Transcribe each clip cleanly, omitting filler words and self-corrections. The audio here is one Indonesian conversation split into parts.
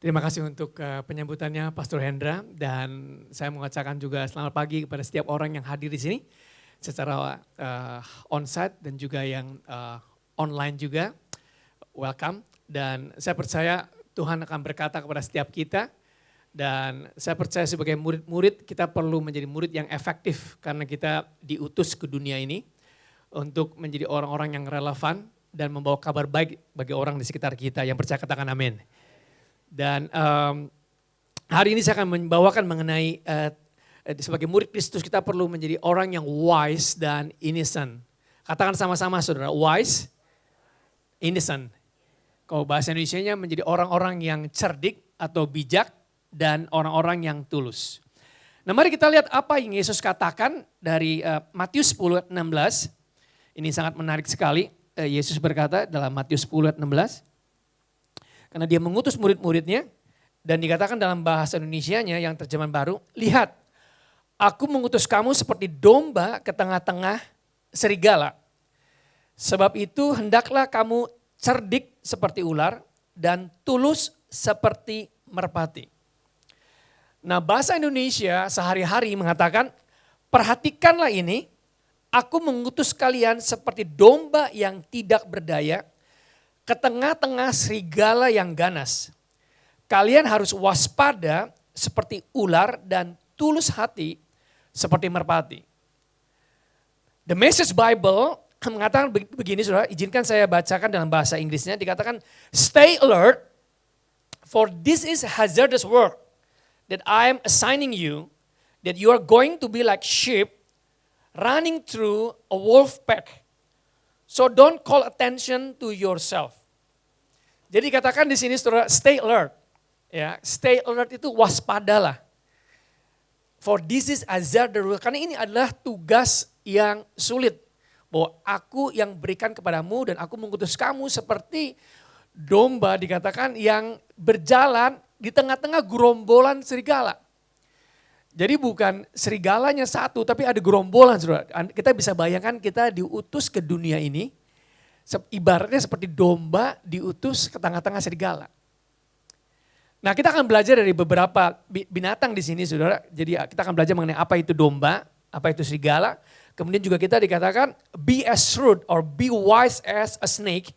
Terima kasih untuk penyambutannya Pastor Hendra, dan saya mengucapkan juga selamat pagi kepada setiap orang yang hadir di sini secara onsite dan juga yang online juga. Welcome, dan saya percaya Tuhan akan berkata kepada setiap kita, dan saya percaya sebagai murid-murid kita perlu menjadi murid yang efektif karena kita diutus ke dunia ini untuk menjadi orang-orang yang relevan dan membawa kabar baik bagi orang di sekitar kita. Yang percaya katakan amin. Dan hari ini saya akan membawakan mengenai sebagai murid Kristus kita perlu menjadi orang yang wise dan innocent. Katakan sama-sama saudara, wise, innocent. Kalau bahasa Indonesianya menjadi orang-orang yang cerdik atau bijak dan orang-orang yang tulus. Nah mari kita lihat apa yang Yesus katakan dari Matius 10:16. Ini sangat menarik sekali. Yesus berkata dalam Matius 10:16. Karena dia mengutus murid-muridnya dan dikatakan dalam bahasa Indonesianya yang terjemahan baru, lihat aku mengutus kamu seperti domba ke tengah-tengah serigala. Sebab itu hendaklah kamu cerdik seperti ular dan tulus seperti merpati. Nah bahasa Indonesia sehari-hari mengatakan, perhatikanlah ini, aku mengutus kalian seperti domba yang tidak berdaya, ke tengah-tengah serigala yang ganas. Kalian harus waspada seperti ular dan tulus hati seperti merpati. The Message Bible mengatakan begini saudara, izinkan saya bacakan dalam bahasa Inggrisnya, dikatakan stay alert for this is hazardous work that I am assigning you, that you are going to be like sheep running through a wolf pack. So don't call attention to yourself. Jadi katakan di sini saudara, stay alert. Ya, stay alert itu waspadalah. For this is hazardous work. Karena ini adalah tugas yang sulit. Bahwa aku yang berikan kepadamu dan aku mengutus kamu seperti domba dikatakan yang berjalan di tengah-tengah gerombolan serigala. Jadi bukan serigalanya satu tapi ada gerombolan saudara. Kita bisa bayangkan kita diutus ke dunia ini. Ibaratnya seperti domba diutus ke tengah-tengah serigala. Nah kita akan belajar dari beberapa binatang di sini saudara. Jadi kita akan belajar mengenai apa itu domba, apa itu serigala. Kemudian juga kita dikatakan be as shrewd or be wise as a snake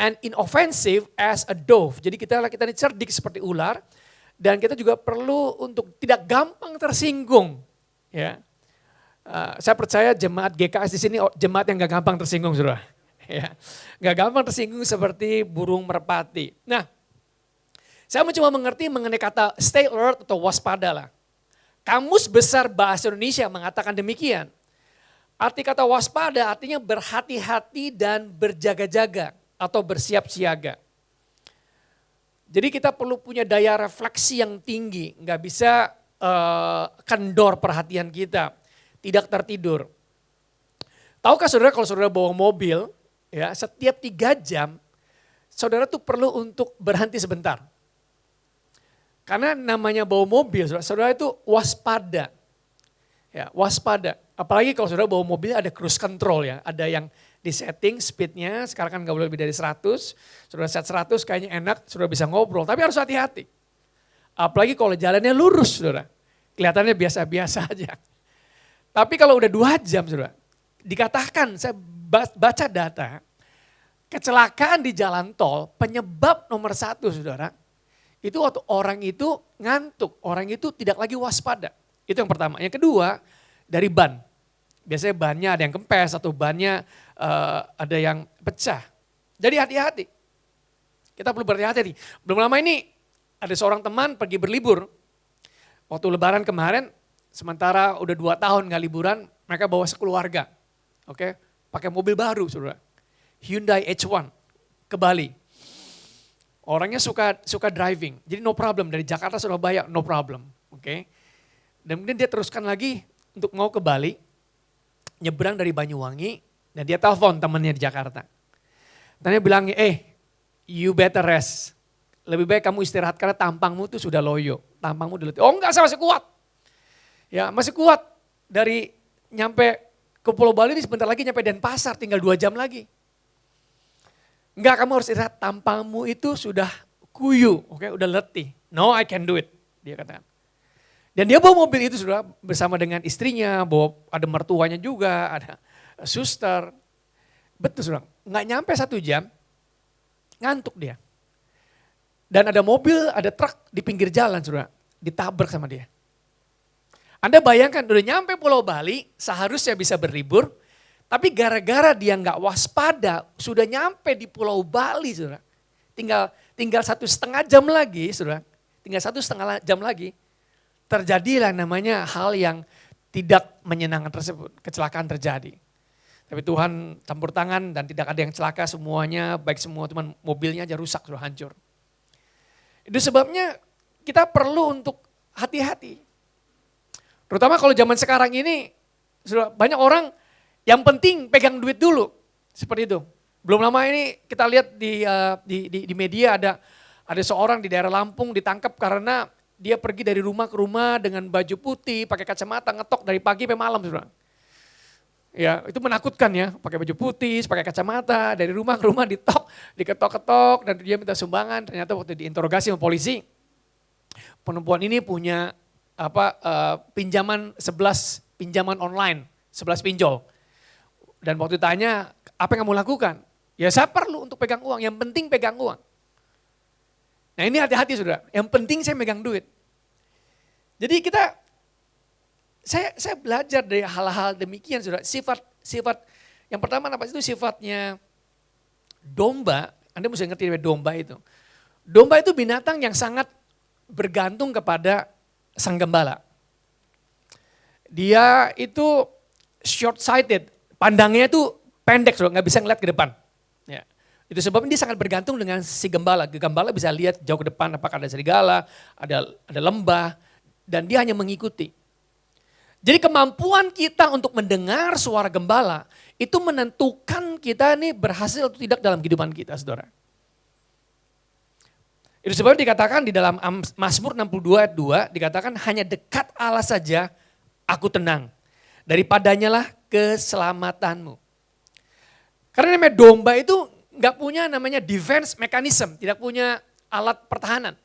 and inoffensive as a dove. Jadi kita ini cerdik seperti ular dan kita juga perlu untuk tidak gampang tersinggung. Ya, saya percaya jemaat GKS di sini jemaat yang gak gampang tersinggung saudara. Ya, gak gampang tersinggung seperti burung merpati. Nah, saya mencoba mengerti mengenai kata stay alert atau waspada lah. Kamus Besar Bahasa Indonesia mengatakan demikian. Arti kata waspada artinya berhati-hati dan berjaga-jaga atau bersiap siaga. Jadi kita perlu punya daya refleksi yang tinggi, gak bisa kendor perhatian kita, tidak tertidur. Tahukah saudara kalau saudara bawa mobil, ya setiap 3 jam saudara tuh perlu untuk berhenti sebentar. Karena namanya bawa mobil, saudara itu waspada. Ya, waspada. Apalagi kalau saudara bawa mobil ada cruise control ya, ada yang di setting speednya, sekarang kan gak boleh lebih dari 100. Saudara set 100 kayaknya enak, saudara bisa ngobrol, tapi harus hati-hati. Apalagi kalau jalannya lurus saudara, kelihatannya biasa-biasa aja. Tapi kalau udah 2 jam saudara, dikatakan saya baca data, kecelakaan di jalan tol penyebab nomor 1 saudara, itu waktu orang itu ngantuk, orang itu tidak lagi waspada. Itu yang pertama. Yang kedua dari ban. Biasanya bannya ada yang kempes atau bannya ada yang pecah. Jadi hati-hati. Kita perlu berhati-hati. Belum lama ini ada seorang teman pergi berlibur. Waktu lebaran kemarin, sementara udah 2 tahun gak liburan, mereka bawa sekeluarga. Oke, pakai mobil baru saudara, Hyundai H1 ke Bali. Orangnya suka driving, jadi no problem dari Jakarta Surabaya no problem. Oke, dan kemudian dia teruskan lagi untuk mau ke Bali, nyebrang dari Banyuwangi dan dia telepon temannya di Jakarta. Dan dia bilang, you better rest, lebih baik kamu istirahat karena tampangmu tuh sudah loyo, tampangmu udah letih. Oh enggak, saya masih kuat, ya masih kuat dari nyampe ke Pulau Bali ini sebentar lagi nyampe Denpasar, tinggal 2 jam lagi. Enggak, kamu harus istirahat, tampangmu itu sudah kuyuh, oke, udah letih. No, I can do it, dia katakan. Dan dia bawa mobil itu sudah bersama dengan istrinya, bawa ada mertuanya juga, ada suster. Betul sudah, nggak nyampe 1 jam, ngantuk dia. Dan ada mobil, ada truk di pinggir jalan sudah, ditabrak sama dia. Anda bayangkan udah nyampe Pulau Bali, seharusnya bisa berlibur, tapi gara-gara dia nggak waspada, sudah nyampe di Pulau Bali sudah. Tinggal 1,5 jam lagi sudah, tinggal 1,5 jam lagi, terjadilah namanya hal yang tidak menyenangkan tersebut, kecelakaan terjadi. Tapi Tuhan campur tangan dan tidak ada yang celaka, semuanya baik semua, cuman mobilnya aja rusak, sudah hancur. Itu sebabnya kita perlu untuk hati-hati. Terutama kalau zaman sekarang ini, sudah banyak orang yang penting pegang duit dulu, seperti itu. Belum lama ini kita lihat di media ada seorang di daerah Lampung ditangkap karena dia pergi dari rumah ke rumah dengan baju putih, pakai kacamata, ngetok dari pagi sampai malam, saudara. Ya, itu menakutkan ya, pakai baju putih, pakai kacamata, dari rumah ke rumah diketok-ketok dan dia minta sumbangan. Ternyata waktu diinterogasi sama polisi, perempuan ini punya pinjaman 11 pinjaman online, 11 pinjol. Dan waktu ditanya, apa yang kamu lakukan? Ya saya perlu untuk pegang uang, yang penting pegang uang. Nah ini hati-hati saudara, yang penting saya megang duit. Jadi saya belajar dari hal-hal demikian saudara, sifat yang pertama apa itu sifatnya domba, Anda mesti ngerti dari domba itu. Domba itu binatang yang sangat bergantung kepada sang gembala. Dia itu short sighted, pandangnya itu pendek saudara, nggak bisa ngeliat ke depan. Ya. Itu sebabnya dia sangat bergantung dengan si gembala. Gembala bisa lihat jauh ke depan apakah ada serigala, ada lembah, dan dia hanya mengikuti. Jadi kemampuan kita untuk mendengar suara gembala itu menentukan kita nih berhasil atau tidak dalam kehidupan kita, saudara. Itu sebabnya dikatakan di dalam Mazmur 62 ayat 2, dikatakan hanya dekat Allah saja aku tenang. Daripadanya lah keselamatanmu. Karena namanya domba itu nggak punya namanya defense mechanism, tidak punya alat pertahanan.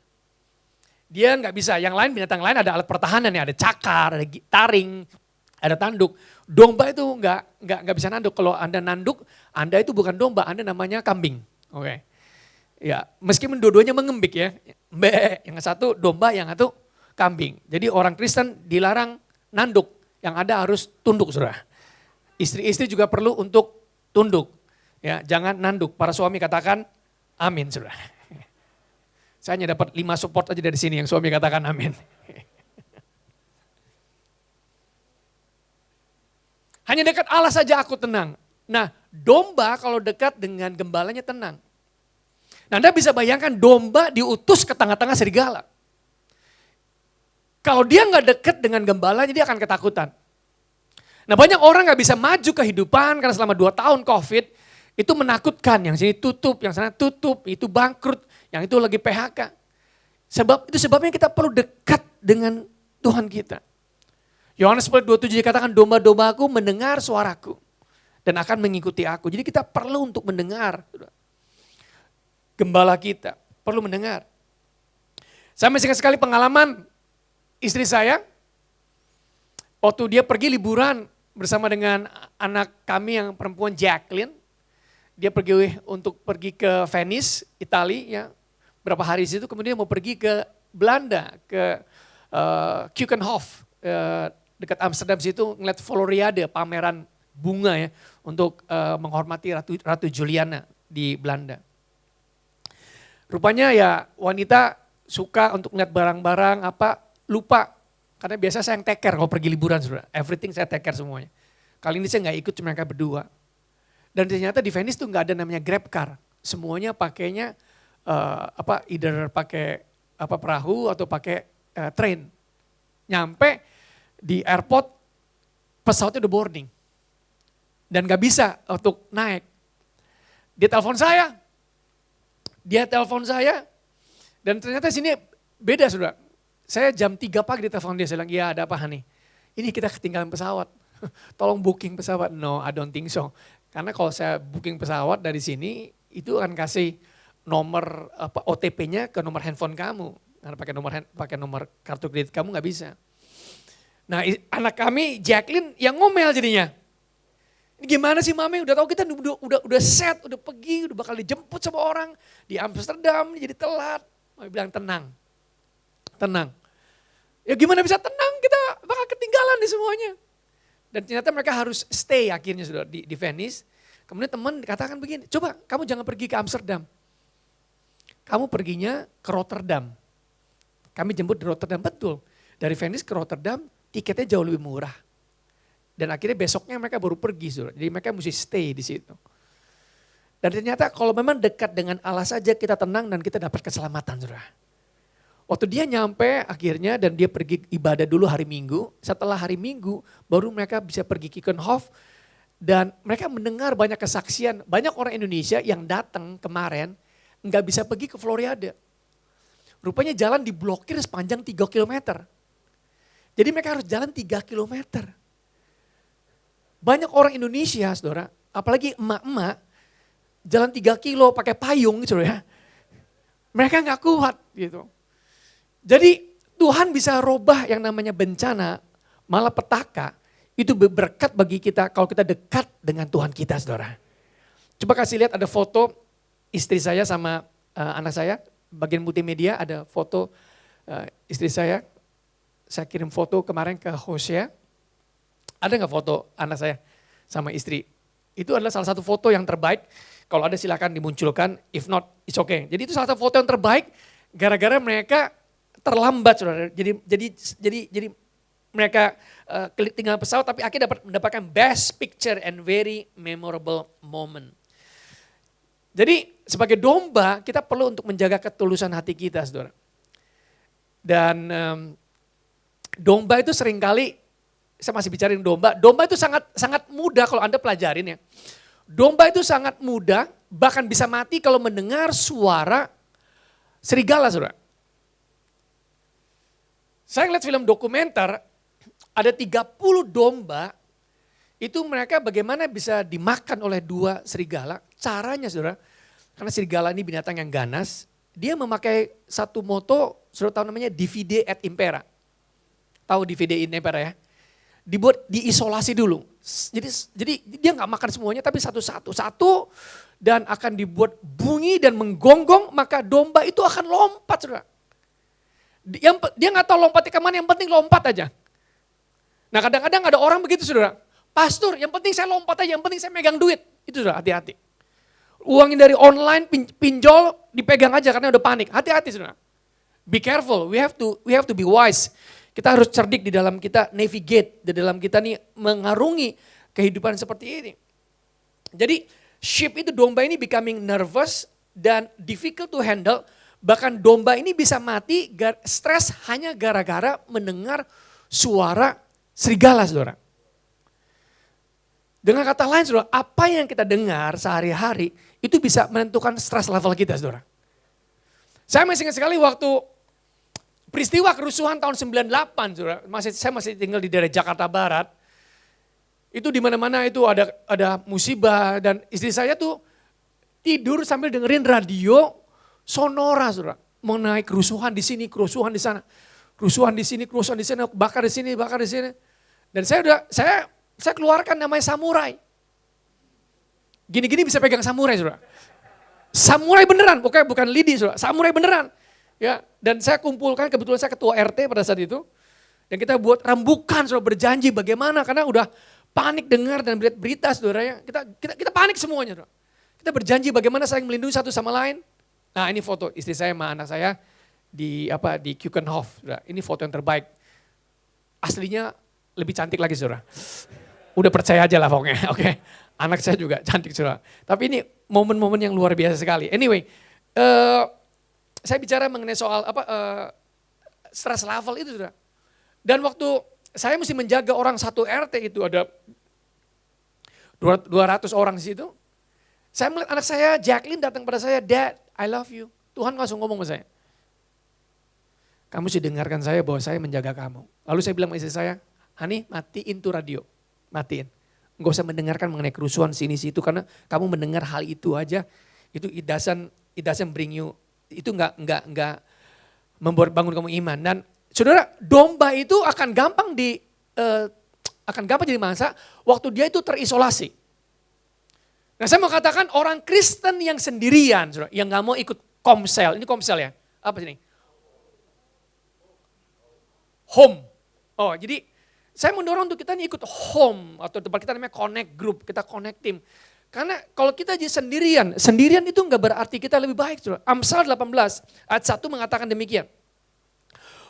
Dia nggak bisa, yang lain binatang lain ada alat pertahanan ya, ada cakar, ada taring, ada tanduk. Domba itu nggak bisa nanduk. Kalau Anda nanduk, Anda itu bukan domba, Anda namanya kambing. Oke. Ya, meskipun dua-duanya mengembik ya. Yang satu domba, yang satu kambing. Jadi orang Kristen dilarang nanduk, yang ada harus tunduk saudara. Istri-istri juga perlu untuk tunduk. Ya, jangan nanduk. Para suami katakan amin saudara. Saya hanya dapat 5 support aja dari sini yang suami katakan amin. Hanya dekat Allah saja aku tenang. Nah, domba kalau dekat dengan gembalanya tenang. Nah, Anda bisa bayangkan domba diutus ke tengah-tengah serigala. Kalau dia nggak dekat dengan gembalanya, dia akan ketakutan. Nah, banyak orang nggak bisa maju kehidupan karena selama 2 tahun COVID itu menakutkan. Yang sini tutup, yang sana tutup, itu bangkrut, yang itu lagi PHK. Itu sebabnya kita perlu dekat dengan Tuhan kita. Yohanes 10:27 dikatakan domba-dombaku mendengar suaraku dan akan mengikuti aku. Jadi kita perlu untuk mendengar. Gembala kita perlu mendengar. Saya masih ingat sekali pengalaman istri saya. Waktu dia pergi liburan bersama dengan anak kami yang perempuan Jacqueline. Dia pergi untuk pergi ke Venice, Italia, ya. Berapa hari di situ, kemudian mau pergi ke Belanda, ke Keukenhof, dekat Amsterdam situ, ngeliat Floriade, pameran bunga ya, untuk menghormati Ratu Juliana di Belanda. Rupanya ya wanita suka untuk ngeliat barang-barang lupa. Karena biasa saya yang take care kalau pergi liburan, saudara. Everything saya take care semuanya. Kali ini saya nggak ikut, cuma mereka berdua. Dan ternyata di Venice tuh nggak ada namanya Grab car. Semuanya pakainya either pakai perahu atau pakai train. Nyampe di airport pesawatnya udah boarding. Dan nggak bisa untuk naik. Dia telepon saya. Dan ternyata sini beda saudara. Saya jam 3 pagi ditelepon dia, saya bilang, ya ada apa Hani? Ini kita ketinggalan pesawat, tolong booking pesawat. No, I don't think so. Karena kalau saya booking pesawat dari sini, itu akan kasih nomor OTP-nya ke nomor handphone kamu. Karena pakai nomor kartu kredit kamu nggak bisa. Nah anak kami Jacqueline yang ngomel jadinya. Ini gimana sih mami, udah tahu kita udah set, udah pergi, udah bakal dijemput sama orang di Amsterdam, jadi telat. Mami bilang tenang. Ya gimana bisa tenang, kita bakal ketinggalan di semuanya. Dan ternyata mereka harus stay akhirnya sudah di Venice. Kemudian teman katakan begini, coba kamu jangan pergi ke Amsterdam. Kamu perginya ke Rotterdam. Kami jemput di Rotterdam, betul. Dari Venice ke Rotterdam, tiketnya jauh lebih murah. Dan akhirnya besoknya mereka baru pergi, saudara. Jadi mereka mesti stay di situ. Dan ternyata kalau memang dekat dengan Allah saja kita tenang dan kita dapat keselamatan, saudara. Waktu dia nyampe akhirnya dan dia pergi ibadah dulu hari Minggu. Setelah hari Minggu baru mereka bisa pergi Keukenhof. Dan mereka mendengar banyak kesaksian. Banyak orang Indonesia yang datang kemarin nggak bisa pergi ke Floriade. Rupanya jalan diblokir sepanjang 3 kilometer. Jadi mereka harus jalan 3 kilometer. Banyak orang Indonesia, saudara, apalagi emak-emak, jalan 3 kilo pakai payung, saudara. Mereka nggak kuat gitu. Jadi Tuhan bisa robah yang namanya bencana, malapetaka, itu berkat bagi kita kalau kita dekat dengan Tuhan kita, saudara. Coba kasih lihat ada foto istri saya sama anak saya. Bagian multimedia ada foto istri saya kirim foto kemarin ke Hosea. Ada nggak foto anak saya sama istri? Itu adalah salah satu foto yang terbaik. Kalau ada silakan dimunculkan, if not it's okay. Jadi itu salah satu foto yang terbaik gara-gara mereka terlambat, saudara. Jadi mereka tinggal pesawat tapi akhirnya mendapatkan best picture and very memorable moment. Jadi sebagai domba kita perlu untuk menjaga ketulusan hati kita, saudara. Dan domba itu seringkali, saya masih bicarain domba itu sangat mudah kalau Anda pelajarin ya. Domba itu sangat mudah, bahkan bisa mati kalau mendengar suara serigala, saudara. Saya ngeliat film dokumenter, ada 30 domba, itu mereka bagaimana bisa dimakan oleh 2 serigala. Caranya, saudara, karena serigala ini binatang yang ganas, dia memakai satu moto, saudara tahu namanya divide et impera. Tahu divide et impera ya? Dibuat diisolasi dulu. Jadi dia nggak makan semuanya tapi satu-satu dan akan dibuat bunyi dan menggonggong, maka domba itu akan lompat, saudara. Dia nggak tahu lompatnya kemana, yang penting lompat aja. Nah kadang-kadang ada orang begitu, saudara. Pastor, yang penting saya lompat aja, yang penting saya megang duit. Itu, saudara, hati-hati. Uangin dari online, pinjol, dipegang aja karena udah panik. Hati-hati, saudara. Be careful, we have to be wise. Kita harus cerdik di dalam kita navigate, di dalam kita nih mengarungi kehidupan seperti ini. Jadi sheep itu, domba ini becoming nervous dan difficult to handle. Bahkan domba ini bisa mati, stres hanya gara-gara mendengar suara serigala, saudara. Dengan kata lain, saudara, apa yang kita dengar sehari-hari itu bisa menentukan stres level kita, saudara. Saya masih ingat sekali waktu peristiwa kerusuhan tahun 98, saudara. Saya masih tinggal di daerah Jakarta Barat. Itu di mana-mana itu ada musibah dan istri saya tuh tidur sambil dengerin radio sonora, saudara. Mengenai kerusuhan di sini, kerusuhan di sana. Kerusuhan di sini, kerusuhan di sana, bakar di sini, bakar di sini. Dan saya keluarkan namanya samurai. Gini-gini bisa pegang samurai, saudara. Samurai beneran, bukan lidi, saudara. Samurai beneran. Ya, dan saya kumpulkan, kebetulan saya ketua RT pada saat itu. Dan kita buat rembukan, saudara, berjanji bagaimana, karena udah panik dengar dan melihat berita, saudara. Ya. Kita panik semuanya, saudara. Kita berjanji bagaimana saling melindungi satu sama lain. Nah ini foto istri saya sama anak saya di Keukenhof. Ini foto yang terbaik. Aslinya lebih cantik lagi, saudara. Udah percaya aja lah pokoknya. Oke. Anak saya juga cantik, saudara. Tapi ini momen-momen yang luar biasa sekali. Anyway, saya bicara mengenai soal stress level itu, saudara. Dan waktu saya mesti menjaga orang satu RT itu ada 200 orang di situ. Saya melihat anak saya, Jacqueline datang pada saya, Dad, I love you. Tuhan langsung ngomong ke saya. Kamu sih dengarkan saya bahwa saya menjaga kamu. Lalu saya bilang sama istri saya, Hani matiin tuh radio, matiin. Enggak usah mendengarkan mengenai kerusuhan sini situ karena kamu mendengar hal itu aja, itu it doesn't it doesn't bring you, itu nggak membuat bangun kamu iman. Dan saudara, domba itu akan gampang jadi mangsa waktu dia itu terisolasi. Nah saya mau katakan orang Kristen yang sendirian, saudara, yang nggak mau ikut komsel. Ini komsel ya? Apa sih ini? Home. Oh jadi saya mendorong untuk kita ikut home atau tempat kita namanya connect group, kita connect team. Karena kalau kita jadi sendirian itu nggak berarti kita lebih baik. Saudara. Amsal 18 ayat 1 mengatakan demikian.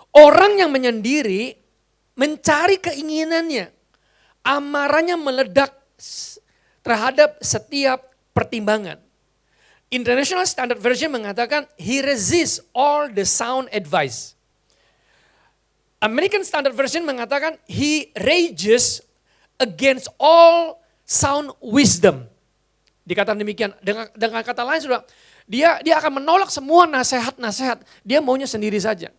Orang yang menyendiri mencari keinginannya, amarahnya meledak terhadap setiap pertimbangan. International Standard Version mengatakan, he resists all the sound advice. American Standard Version mengatakan, he rages against all sound wisdom. Dikatakan demikian, dengan kata lain sudah, dia akan menolak semua nasihat-nasihat, dia maunya sendiri saja.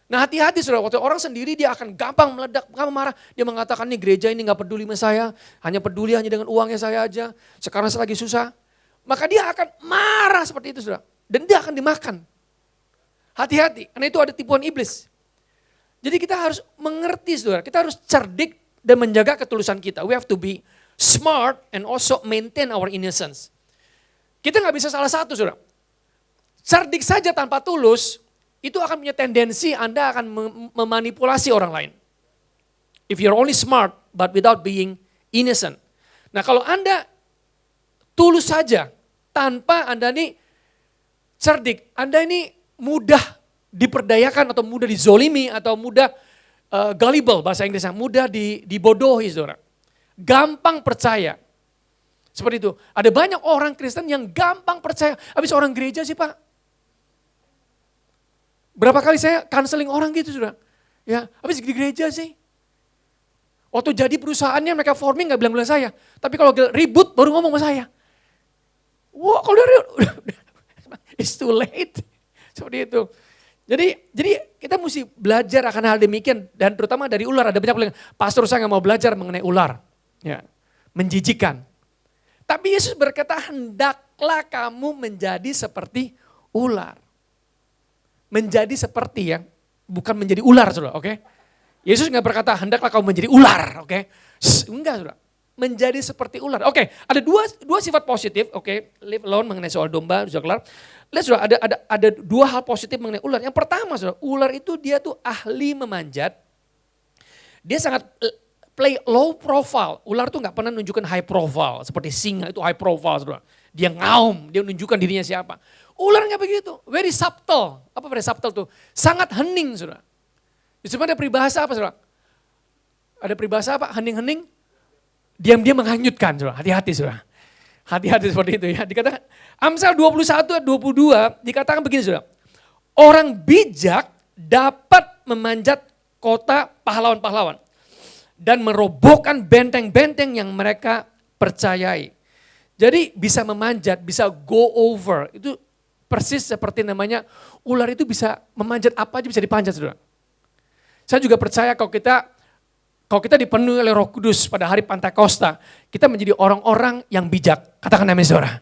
Nah hati-hati saudara, waktu orang sendiri dia akan gampang meledak, gampang marah. Dia mengatakan nih gereja ini gak peduli sama saya, hanya peduli dengan uangnya saya aja. Sekarang saya lagi susah. Maka dia akan marah seperti itu saudara. Dan dia akan dimakan. Hati-hati, karena itu ada tipuan iblis. Jadi kita harus mengerti saudara, kita harus cerdik dan menjaga ketulusan kita. We have to be smart and also maintain our innocence. Kita gak bisa salah satu saudara. Cerdik saja tanpa tulus, itu akan punya tendensi Anda akan memanipulasi orang lain. If you're only smart but without being innocent. Nah kalau Anda tulus saja tanpa Anda ini cerdik, Anda ini mudah diperdayakan atau mudah dizolimi atau mudah gullible bahasa Inggrisnya, mudah dibodohi saudara. Gampang percaya. Seperti itu. Ada banyak orang Kristen yang gampang percaya. Habis orang gereja sih Pak. Berapa kali saya counseling orang gitu sudah. Ya, habis di gereja sih. Waktu jadi perusahaannya mereka forming gak bilang-bilang saya. Tapi kalau ribut baru ngomong sama saya. Wah kalau udah it's too late. Seperti itu. Jadi kita mesti belajar akan hal demikian. Dan terutama dari ular. Ada banyak yang pastor saya gak mau belajar mengenai ular. Ya, menjijikan. Tapi Yesus berkata hendaklah kamu menjadi seperti ular. Menjadi seperti ya, bukan menjadi ular saudara, oke? Yesus nggak berkata hendaklah kamu menjadi ular, oke? Enggak saudara, menjadi seperti ular. Oke, ada dua sifat positif, oke? Leave alone mengenai soal domba, sudah kelar. Lihat saudara, ada dua hal positif mengenai ular. Yang pertama saudara, ular itu dia tuh ahli memanjat. Dia sangat play low profile. Ular tuh nggak pernah nunjukkan high profile, seperti singa itu high profile saudara. Dia ngaum, dia menunjukkan dirinya siapa. Ular nggak begitu, very subtle. Apa very subtle tuh? Sangat hening saudara. Cuma ada peribahasa apa saudara? Ada peribahasa apa? Hening-hening, diam-diam menghanyutkan saudara. Hati-hati saudara. Hati-hati seperti itu ya. Dikatakan, Amsal 21 ayat 22 dikatakan begini saudara. Orang bijak dapat memanjat kota pahlawan-pahlawan. Dan merobohkan benteng-benteng yang mereka percayai. Jadi bisa memanjat, bisa go over. Itu persis seperti namanya ular itu bisa memanjat apa aja bisa dipanjat saudara. Saya juga percaya kalau kita dipenuhi oleh Roh Kudus pada hari Pentakosta, kita menjadi orang-orang yang bijak. Katakan amin saudara.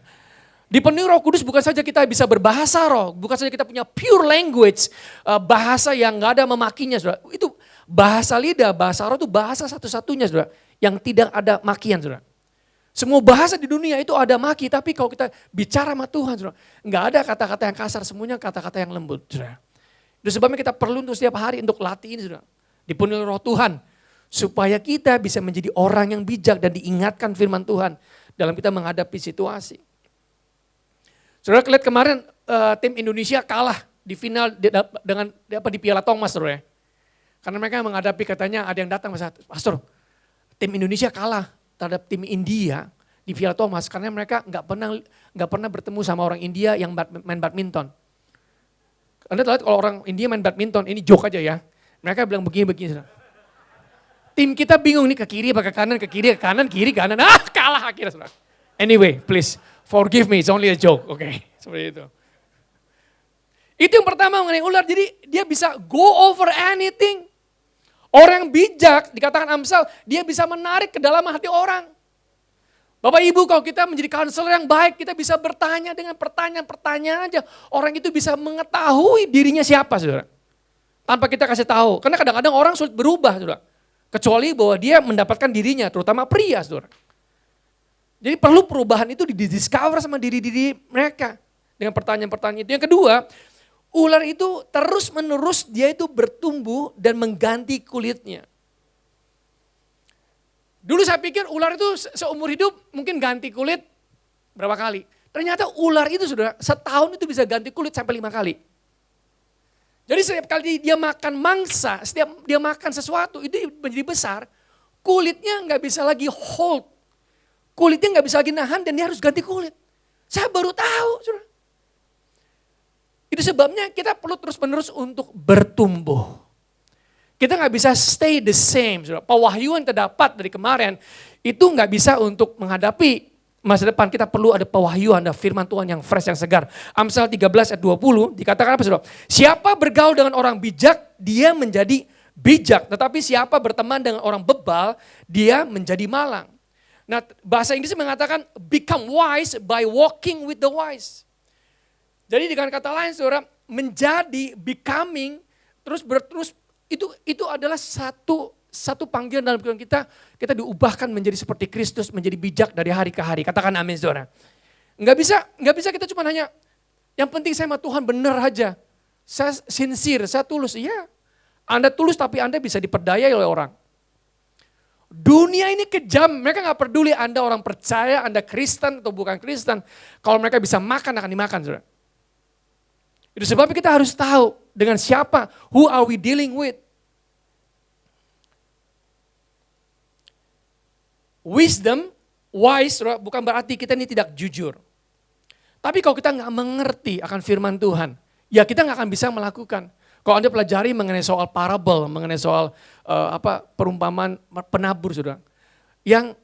Dipenuhi Roh Kudus bukan saja kita bisa berbahasa roh, bukan saja kita punya pure language, bahasa yang gak ada memakinya saudara. Itu bahasa lidah, bahasa roh itu bahasa satu-satunya saudara, yang tidak ada makian saudara. Semua bahasa di dunia itu ada maki, tapi kalau kita bicara sama Tuhan, saudara, nggak ada kata-kata yang kasar, semuanya kata-kata yang lembut. Saudara. Itu sebabnya kita perlu untuk setiap hari untuk latih ini, saudara. Dipenuhi Roh Tuhan, supaya kita bisa menjadi orang yang bijak dan diingatkan firman Tuhan dalam kita menghadapi situasi. Saudara lihat kemarin tim Indonesia kalah di final di Piala Thomas, saudara. Karena mereka menghadapi katanya ada yang datang, Pastor, tim Indonesia kalah terhadap tim India di Piala Thomas karena mereka nggak pernah bertemu sama orang India yang main badminton. Anda lihat kalau orang India main badminton, ini joke aja ya. Mereka bilang begini. Tim kita bingung nih ke kiri apa ke kanan, kiri kanan. Kalah akhirnya saudara. Anyway, please forgive me, it's only a joke, oke? Seperti itu. Itu yang pertama mengenai ular, jadi dia bisa go over anything. Orang yang bijak, dikatakan Amsal, dia bisa menarik ke dalam hati orang. Bapak Ibu, kalau kita menjadi konselor yang baik, kita bisa bertanya dengan pertanyaan-pertanyaan aja. Orang itu bisa mengetahui dirinya siapa, saudara. Tanpa kita kasih tahu. Karena kadang-kadang orang sulit berubah, saudara. Kecuali bahwa dia mendapatkan dirinya, terutama pria, saudara. Jadi perlu perubahan itu didiscover sama diri-diri mereka. Dengan pertanyaan-pertanyaan itu. Yang kedua, ular itu terus-menerus dia itu bertumbuh dan mengganti kulitnya. Dulu saya pikir ular itu seumur hidup mungkin ganti kulit berapa kali. Ternyata ular itu sudah setahun itu bisa ganti kulit sampai 5 kali. Jadi setiap kali dia makan mangsa, setiap dia makan sesuatu itu menjadi besar, kulitnya nggak bisa lagi hold. Kulitnya nggak bisa lagi nahan dan dia harus ganti kulit. Saya baru tahu. Saudara. Itu sebabnya kita perlu terus-menerus untuk bertumbuh. Kita nggak bisa stay the same. Saudara. Pewahyuan terdapat dari kemarin itu nggak bisa untuk menghadapi masa depan. Kita perlu ada pewahyuan, ada firman Tuhan yang fresh, yang segar. Amsal 13 ayat 20 dikatakan apa saudara? Siapa bergaul dengan orang bijak, dia menjadi bijak. Tetapi siapa berteman dengan orang bebal, dia menjadi malang. Nah bahasa Inggris mengatakan become wise by walking with the wise. Jadi dengan kata lain saudara, menjadi, becoming, terus itu adalah satu panggilan dalam kehidupan kita diubahkan menjadi seperti Kristus, menjadi bijak dari hari ke hari. Katakan amin saudara. Enggak bisa kita cuma hanya, yang penting saya sama Tuhan benar aja. Saya sincere, saya tulus. Iya, Anda tulus tapi Anda bisa diperdayai oleh orang. Dunia ini kejam, mereka gak peduli Anda orang percaya, Anda Kristen atau bukan Kristen. Kalau mereka bisa makan, akan dimakan saudara. Itu sebabnya kita harus tahu dengan siapa, who are we dealing with. Wisdom, wise, bukan berarti kita ini tidak jujur. Tapi kalau kita nggak mengerti akan firman Tuhan, ya kita nggak akan bisa melakukan. Kalau Anda pelajari mengenai soal parable, mengenai soal perumpamaan penabur, saudara. Yang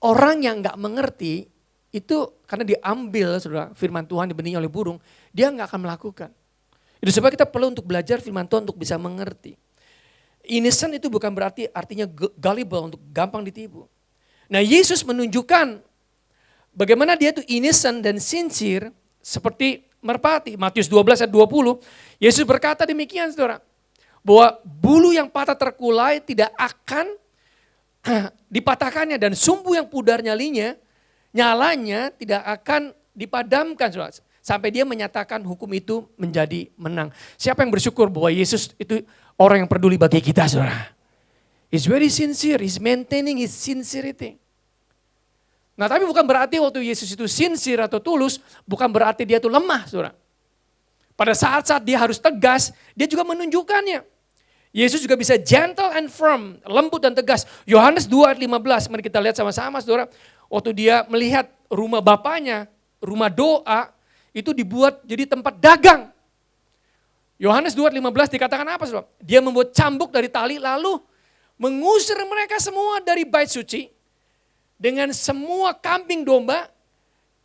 orang yang nggak mengerti, itu karena diambil, saudara, firman Tuhan dibenih oleh burung, dia nggak akan melakukan. Itu sebab kita perlu untuk belajar firman Tuhan untuk bisa mengerti. Innocent itu bukan berarti artinya gullible, untuk gampang ditipu. Nah Yesus menunjukkan bagaimana dia itu innocent dan sincere seperti merpati. Matius 12 ayat 20, Yesus berkata demikian saudara. Bahwa bulu yang patah terkulai tidak akan dipatahkannya dan sumbu yang pudar nyalanya tidak akan dipadamkan saudara. Sampai dia menyatakan hukum itu menjadi menang. Siapa yang bersyukur bahwa Yesus itu orang yang peduli bagi kita saudara. He's very sincere, he's maintaining his sincerity. Nah tapi bukan berarti waktu Yesus itu sincere atau tulus, bukan berarti dia itu lemah saudara. Pada saat-saat dia harus tegas, dia juga menunjukkannya. Yesus juga bisa gentle and firm, lembut dan tegas. Yohanes 2 ayat 15, mari kita lihat sama-sama saudara. Waktu dia melihat rumah bapaknya, rumah doa, itu dibuat jadi tempat dagang. Yohanes 2 ayat 15 dikatakan apa saudara? Dia membuat cambuk dari tali lalu mengusir mereka semua dari bait suci dengan semua kambing domba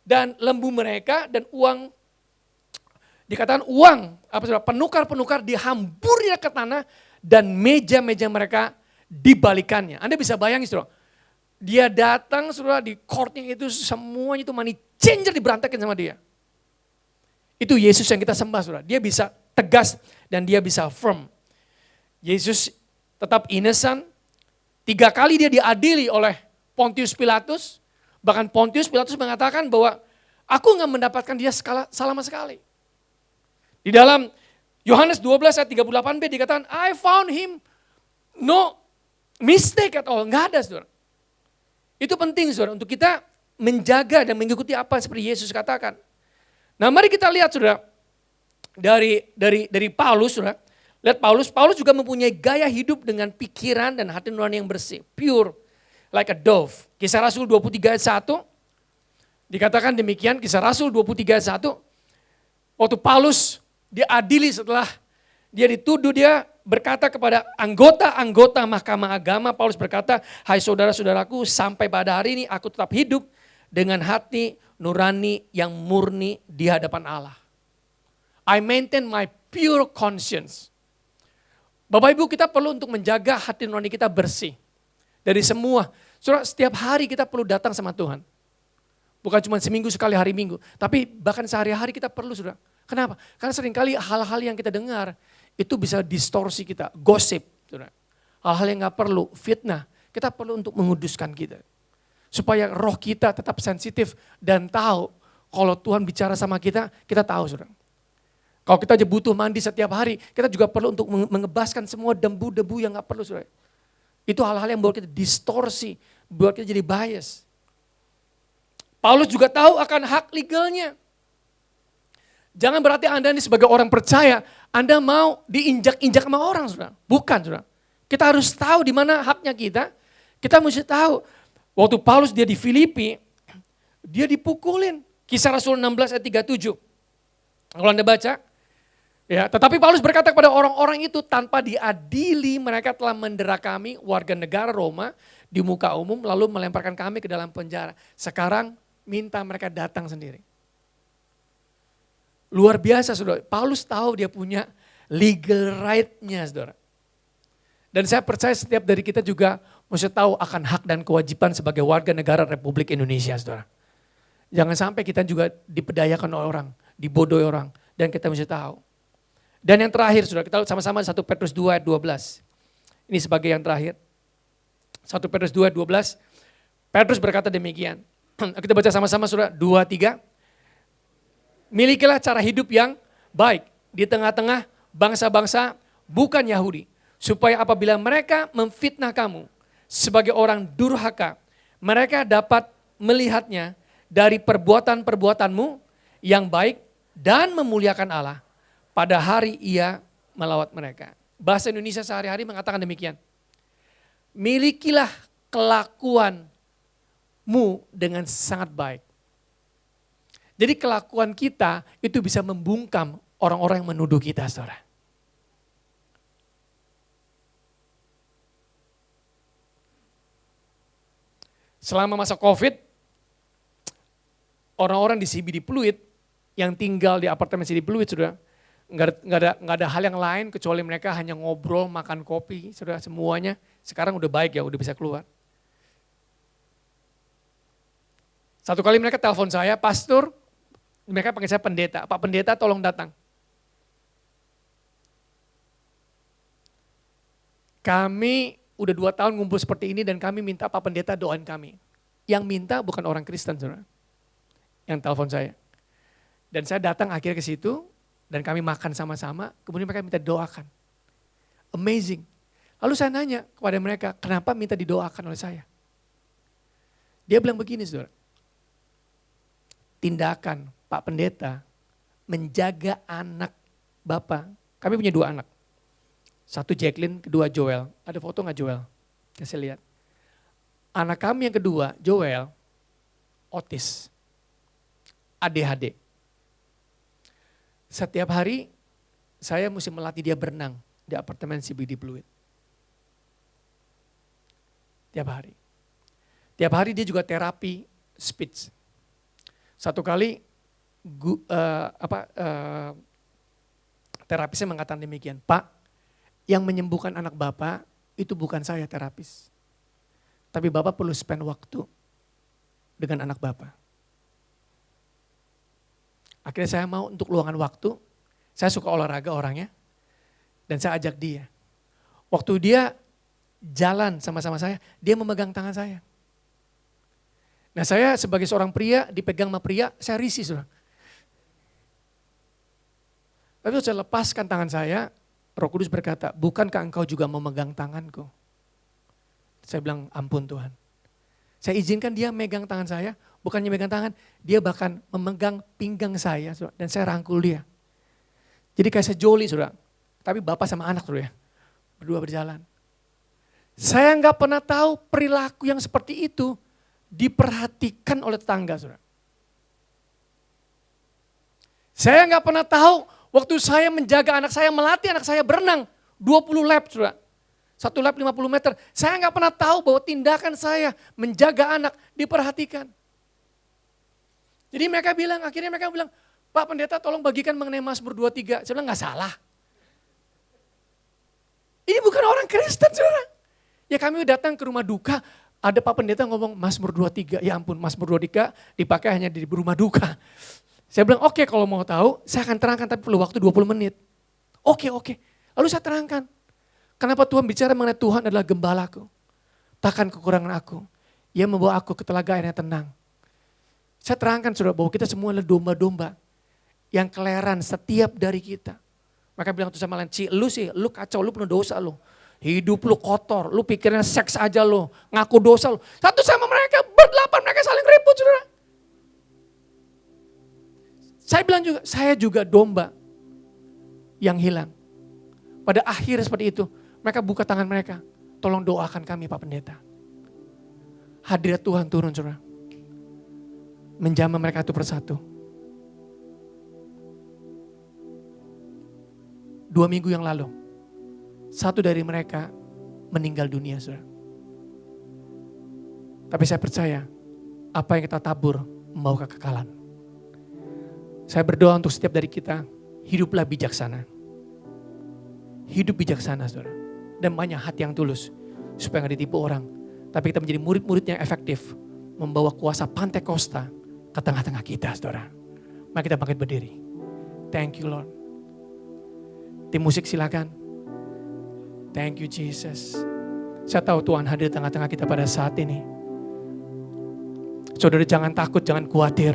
dan lembu mereka dan uang, dikatakan uang, penukar-penukar dihamburi ke tanah dan meja-meja mereka dibalikannya. Anda bisa bayangin saudara, dia datang saudara di courtnya itu semuanya itu money changer diberantakin sama dia. Itu Yesus yang kita sembah saudara, dia bisa tegas dan dia bisa firm. Yesus tetap innocent. 3 kali dia diadili oleh Pontius Pilatus. Bahkan Pontius Pilatus mengatakan bahwa aku gak mendapatkan dia salah sama sekali. Di dalam Yohanes 12 ayat 38b dikatakan, I found him no mistake at all. Gak ada saudara. Itu penting saudara untuk kita menjaga dan mengikuti apa seperti Yesus katakan. Nah mari kita lihat saudara. Dari Paulus saudara. Lihat Paulus juga mempunyai gaya hidup dengan pikiran dan hati nurani yang bersih. Pure, like a dove. Kisah Rasul 23 ayat 1, dikatakan demikian, Kisah Rasul 23 ayat 1. Waktu Paulus diadili setelah dia dituduh, dia berkata kepada anggota-anggota mahkamah agama, Paulus berkata, hai saudara-saudaraku, sampai pada hari ini aku tetap hidup dengan hati nurani yang murni di hadapan Allah. I maintain my pure conscience. Bapak Ibu, kita perlu untuk menjaga hati nurani kita bersih. Dari semua, saudara, setiap hari kita perlu datang sama Tuhan. Bukan cuma seminggu sekali hari Minggu. Tapi bahkan sehari-hari kita perlu saudara. Kenapa? Karena seringkali hal-hal yang kita dengar itu bisa distorsi kita. Gosip. Saudara. Hal-hal yang gak perlu, fitnah. Kita perlu untuk menguduskan kita. Supaya roh kita tetap sensitif dan tahu kalau Tuhan bicara sama kita, kita tahu saudara. Kalau kita aja butuh mandi setiap hari, kita juga perlu untuk mengebaskan semua debu-debu yang gak perlu saudara. Itu hal-hal yang buat kita distorsi, buat kita jadi bias. Paulus juga tahu akan hak legalnya. Jangan berarti Anda ini sebagai orang percaya, Anda mau diinjak-injak sama orang saudara. Bukan saudara. Kita harus tahu di mana haknya kita. Kita mesti tahu. Waktu Paulus dia di Filipi, dia dipukulin. Kisah Rasul 16 ayat 37. Kalau Anda baca. Ya, tetapi Paulus berkata kepada orang-orang itu, tanpa diadili mereka telah mendera kami, warga negara Roma, di muka umum, lalu melemparkan kami ke dalam penjara. Sekarang minta mereka datang sendiri. Luar biasa saudara, Paulus tahu dia punya legal right-nya saudara. Dan saya percaya setiap dari kita juga mesti tahu akan hak dan kewajiban sebagai warga negara Republik Indonesia saudara. Jangan sampai kita juga dipedayakan oleh orang, dibodohi orang, dan kita mesti tahu. Dan yang terakhir saudara, kita sama-sama 1 Petrus 2 ayat 12. Ini sebagai yang terakhir. 1 Petrus 2 ayat 12, Petrus berkata demikian. Kita baca sama-sama saudara, 2, 3. Milikilah cara hidup yang baik di tengah-tengah bangsa-bangsa bukan Yahudi. Supaya apabila mereka memfitnah kamu sebagai orang durhaka, mereka dapat melihatnya dari perbuatan-perbuatanmu yang baik dan memuliakan Allah pada hari ia melawat mereka. Bahasa Indonesia sehari-hari mengatakan demikian. Milikilah kelakuan dengan sangat baik. Jadi kelakuan kita itu bisa membungkam orang-orang yang menuduh kita saudara. Selama masa COVID, orang-orang di CBD Pluit yang tinggal di apartemen CBD Pluit saudara, nggak ada hal yang lain kecuali mereka hanya ngobrol, makan kopi, saudara semuanya. Sekarang udah baik ya, udah bisa keluar. Satu kali mereka telepon saya, pastor, mereka panggil saya pendeta. Pak pendeta tolong datang. Kami udah 2 tahun ngumpul seperti ini dan kami minta Pak pendeta doain kami. Yang minta bukan orang Kristen saudara. Yang telepon saya. Dan saya datang akhirnya ke situ dan kami makan sama-sama. Kemudian mereka minta doakan. Amazing. Lalu saya nanya kepada mereka, kenapa minta didoakan oleh saya? Dia bilang begini saudara. Tindakan Pak Pendeta menjaga anak Bapak. Kami punya 2 anak. Satu Jacqueline, kedua Joel. Ada foto gak Joel? Kasih lihat. Anak kami yang kedua, Joel, otis. ADHD. Setiap hari saya mesti melatih dia berenang di apartemen CBD Pluit. Tiap hari. Tiap hari dia juga terapi speech. Satu kali terapisnya mengatakan demikian, Pak, yang menyembuhkan anak Bapak itu bukan saya terapis. Tapi Bapak perlu spend waktu dengan anak Bapak. Akhirnya saya mau untuk luangan waktu, saya suka olahraga orangnya, dan saya ajak dia. Waktu dia jalan sama-sama saya, dia memegang tangan saya. Nah saya sebagai seorang pria, dipegang sama pria, saya risih saudara. Tapi saya lepaskan tangan saya, Roh Kudus berkata, bukankah engkau juga memegang tanganku? Saya bilang, ampun Tuhan. Saya izinkan dia megang tangan saya, bukannya megang tangan, dia bahkan memegang pinggang saya saudara, dan saya rangkul dia. Jadi kayak sejoli saudara, tapi bapak sama anak saudara, berdua berjalan. Saya nggak pernah tahu perilaku yang seperti itu diperhatikan oleh tetangga saudara. Saya nggak pernah tahu waktu saya menjaga anak saya, melatih anak saya berenang 20 lap saudara. 1 lap 50 meter. Saya nggak pernah tahu bahwa tindakan saya menjaga anak diperhatikan. Jadi akhirnya mereka bilang, Pak Pendeta tolong bagikan mengenai Mazmur 23. Saya bilang nggak salah. Ini bukan orang Kristen saudara. Ya kami datang ke rumah duka, Ada Pak Pendeta ngomong Mazmur 23, ya ampun Mazmur 23 dipakai hanya di rumah duka. Saya bilang oke, kalau mau tahu saya akan terangkan tapi perlu waktu 20 menit. Oke. Lalu saya terangkan. Kenapa Tuhan bicara mengenai Tuhan adalah gembalaku. Takkan kekurangan aku. Ia membawa aku ke telaga air yang tenang. Saya terangkan saudara bahwa kita semua adalah domba-domba. Yang keleran setiap dari kita. Maka bilang tuh sama lain, lu kacau, lu penuh dosa lu. Hidup lu kotor, lu pikirnya seks aja lu, ngaku dosa lu. Satu sama mereka, berdelapan mereka saling ribut saudara. Saya bilang juga, saya juga domba yang hilang. Pada akhir seperti itu, mereka buka tangan mereka. Tolong doakan kami Pak Pendeta. Hadirat Tuhan turun saudara. Menjamah mereka satu persatu. 2 minggu yang lalu, satu dari mereka meninggal dunia saudara. Tapi saya percaya, apa yang kita tabur membawa kekekalan. Saya berdoa untuk setiap dari kita, hiduplah bijaksana. Hidup bijaksana saudara. Dan banyak hati yang tulus, supaya gak ditipu orang. Tapi kita menjadi murid-murid yang efektif, membawa kuasa Pantekosta ke tengah-tengah kita saudara. Mari kita bangkit berdiri. Thank you Lord. Tim musik silakan. Thank you Jesus. Saya tahu Tuhan hadir di tengah-tengah kita pada saat ini. Saudara jangan takut, jangan khawatir.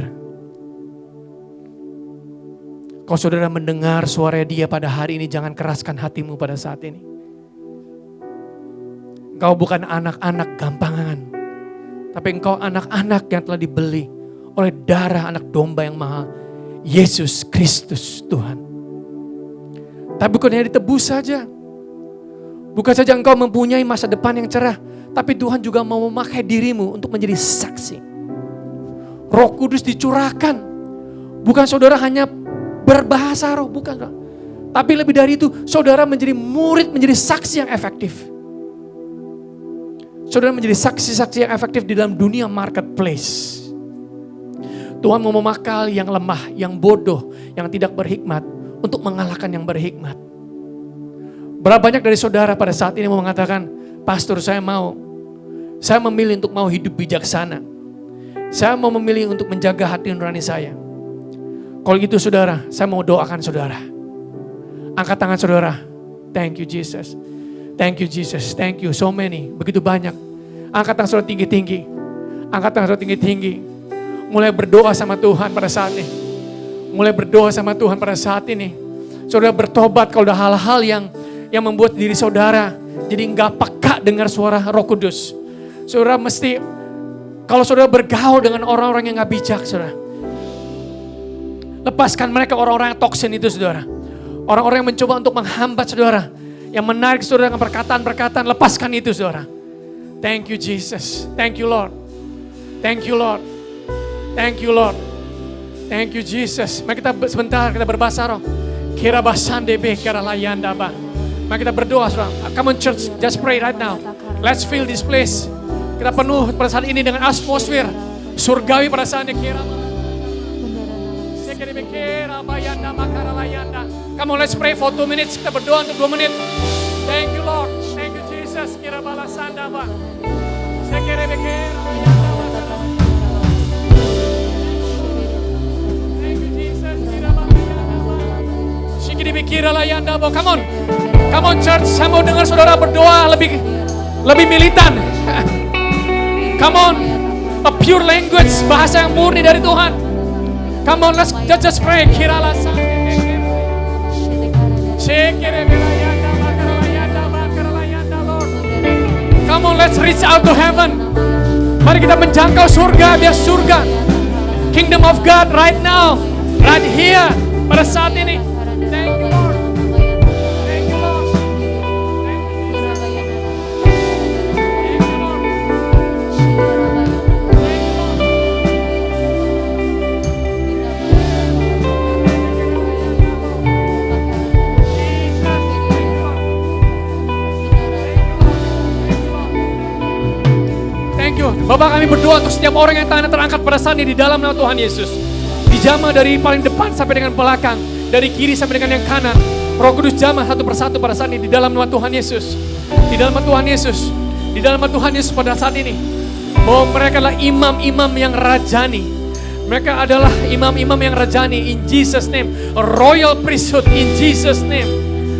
Kalau saudara mendengar suara Dia pada hari ini, jangan keraskan hatimu pada saat ini. Engkau bukan anak-anak gampangan. Tapi engkau anak-anak yang telah dibeli oleh darah anak domba yang mahal. Yesus Kristus Tuhan. Tapi bukan hanya ditebus saja. Bukan saja engkau mempunyai masa depan yang cerah, tapi Tuhan juga mau memakai dirimu untuk menjadi saksi. Roh Kudus dicurahkan. Bukan saudara hanya berbahasa roh, bukan. Tapi lebih dari itu, saudara menjadi murid, menjadi saksi yang efektif. Saudara menjadi saksi-saksi yang efektif di dalam dunia marketplace. Tuhan mau memakai yang lemah, yang bodoh, yang tidak berhikmat untuk mengalahkan yang berhikmat. Berapa banyak dari saudara pada saat ini mau mengatakan, Pastor saya memilih untuk mau hidup bijaksana. Saya mau memilih untuk menjaga hati nurani saya. Kalau gitu saudara, saya mau doakan saudara. Angkat tangan saudara. Thank you Jesus. Thank you Jesus. Thank you so many. Begitu banyak. Angkat tangan saudara tinggi-tinggi. Angkat tangan saudara tinggi-tinggi. Mulai berdoa sama Tuhan pada saat ini. Mulai berdoa sama Tuhan pada saat ini. Saudara bertobat kalau ada hal-hal yang membuat diri saudara jadi enggak peka dengar suara Roh Kudus. Saudara mesti, kalau saudara bergaul dengan orang-orang yang enggak bijak, saudara, lepaskan mereka orang-orang yang toksin itu, saudara. Orang-orang yang mencoba untuk menghambat saudara, yang menarik saudara dengan perkataan-perkataan, lepaskan itu, saudara. Thank you Jesus. Thank you Lord. Thank you Lord. Thank you Lord. Thank you Jesus. Mari kita sebentar kita berbahasa roh. Kira basande be kira layanda ba. Mari kita berdoa saudara. Come on church, just pray right now. Let's fill this place. Kita penuh pada saat ini dengan atmosfer surgawi pada saat ini. Come on, let's pray for 2 minutes. Kita berdoa untuk 2 menit. Thank you Lord. Thank you Jesus. Kira balasanda ba. Come on. Come on church, saya mau dengar saudara berdoa lebih militan. Come on, a pure language, bahasa yang murni dari Tuhan. Come on, let's just pray. Come on, let's reach out to heaven. Mari kita menjangkau surga, biar surga. Kingdom of God right now, right here, pada saat ini. Thank you Lord. Thank you Lord. Thank you Jesus. Thank you Lord. Thank you Lord. Thank you. Bapak kami berdoa untuk setiap orang yang tangannya terangkat pada saat ini di dalam nama Tuhan Yesus. Dijamah dari paling depan sampai dengan belakang. Dari kiri sampai dengan yang kanan. Roh Kudus jamah satu persatu pada saat ini di dalam nama Tuhan Yesus. Di dalam nama Tuhan Yesus. Di dalam nama Tuhan Yesus pada saat ini. bahwa mereka adalah imam-imam yang rajani. Mereka adalah imam-imam yang rajani in Jesus name. A royal priesthood in Jesus name.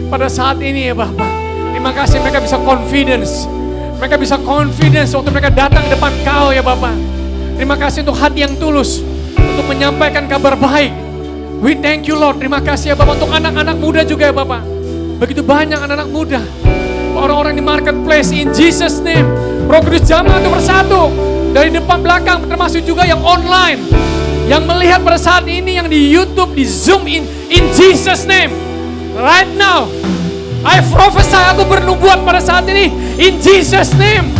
Pada saat ini ya Bapak, terima kasih mereka bisa confidence. Mereka bisa confidence waktu mereka datang ke depan Kau ya Bapak. Terima kasih untuk hati yang tulus, untuk menyampaikan kabar baik. We thank you Lord. Terima kasih ya Bapak untuk anak-anak muda juga ya Bapak. Begitu banyak anak-anak muda, orang-orang di marketplace in Jesus name. Roh Kudus jamah itu bersatu dari depan belakang, termasuk juga yang online, yang melihat pada saat ini, yang di YouTube, di Zoom in Jesus name. Right now, I prophesy, aku bernubuat pada saat ini in Jesus name,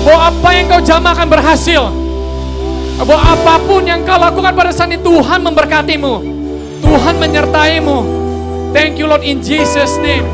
bahwa apa yang kau jamah akan berhasil, bahwa apapun yang kau lakukan pada saat ini Tuhan memberkatimu, Tuhan menyertaimu. Thank you Lord in Jesus name.